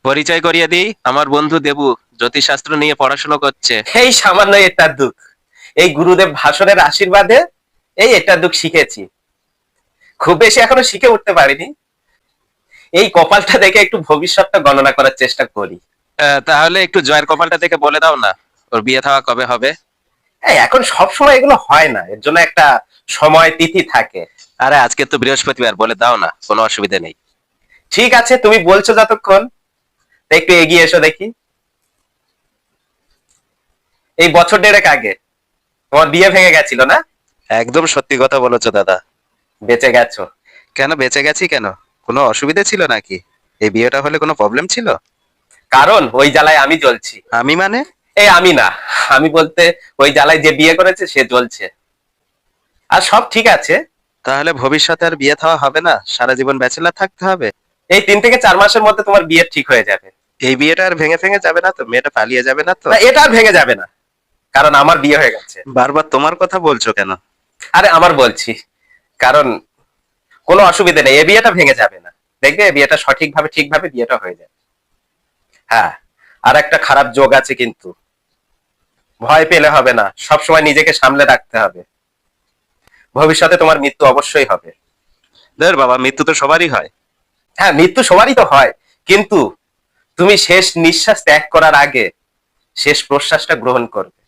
পরিচয় করিয়ে দিই, আমার বন্ধু দেবু জ্যোতিষশাস্ত্র নিয়ে পড়াশোনা করছে। এই সামান্য এটা দুঃখ, এই গুরুদেব ভাষণের আশীর্বাদে এই এটা দুঃখ শিখেছি। খুব বেশি এখনো শিখে উঠতে পারিনি। এই কপালটা দেখে একটু ভবিষ্যৎটা গণনা করার চেষ্টা করি। তাহলে একটু জয়ের কপালটা থেকে বলে দাও না, ওর বিয়ে থাওয়া কবে হবে? এখন সবসময় এগুলো হয় না, এর জন্য একটা সময় তিথি থাকে। আরে আজকে তো বৃহস্পতিবার, বলে দাও না, কোনো অসুবিধা নেই। ঠিক আছে, তুমি বলছো যতক্ষণ, তা একটু এগিয়ে এসো দেখি। এই বছর দেড়েক আগে তোমার বিয়ে ভেঙে গেছিল না? একদম সত্যি কথা বলেছো দাদা। বেঁচে গেছো। কেন বেঁচে গেছি কেন? কোনো অসুবিধা ছিল নাকি? এই বিয়েটা হলে কোনো প্রবলেম ছিল? কারণ ওই জ্বালায় আমি জ্বলছি। আমি মানে? এই আমি না, আমি বলতে ওই জ্বালায় যে বিয়ে করেছে সে জ্বলছে। আর সব ঠিক আছে। তাহলে ভবিষ্যতে আর বিয়ে থাওয়া হবে না, সারা জীবন ব্যাচেলার থাকতে হবে? এই 3 থেকে 4 মাসের মধ্যে তোমার বিয়ে ঠিক হয়ে যাবে। এই বিয়েটা আর ভেঙে ফেঙে যাবে না তো? মেয়েটা পালিয়ে যাবে না তো? না, এটা আর ভেঙে যাবে না, কারণ আমার বিয়ে হয়ে গেছে। বারবার তোমার কথা বলছো কেন? আরে আমার বলছি, কারণ কোনো অসুবিধা নেই, এই বিয়েটা ভেঙে যাবে না। দেখবে এই বিয়েটা সঠিকভাবে ঠিকভাবে বিয়েটা হয়ে যাবে। হ্যাঁ, আর একটা খারাপ যোগ আছে কিন্তু, ভয় পেলে হবে না, সবসময় নিজেকে সামলে রাখতে হবে। ভবিষ্যতে তোমার মৃত্যু অবশ্যই হবে। ধর বাবা, মৃত্যু তো সবারই হয়। হ্যাঁ, মৃত্যু সবারই তো হয়, কিন্তু তুমি শেষ নিঃশ্বাস ত্যাগ করার আগে শেষ প্রশ্বাসটা গ্রহণ করবে।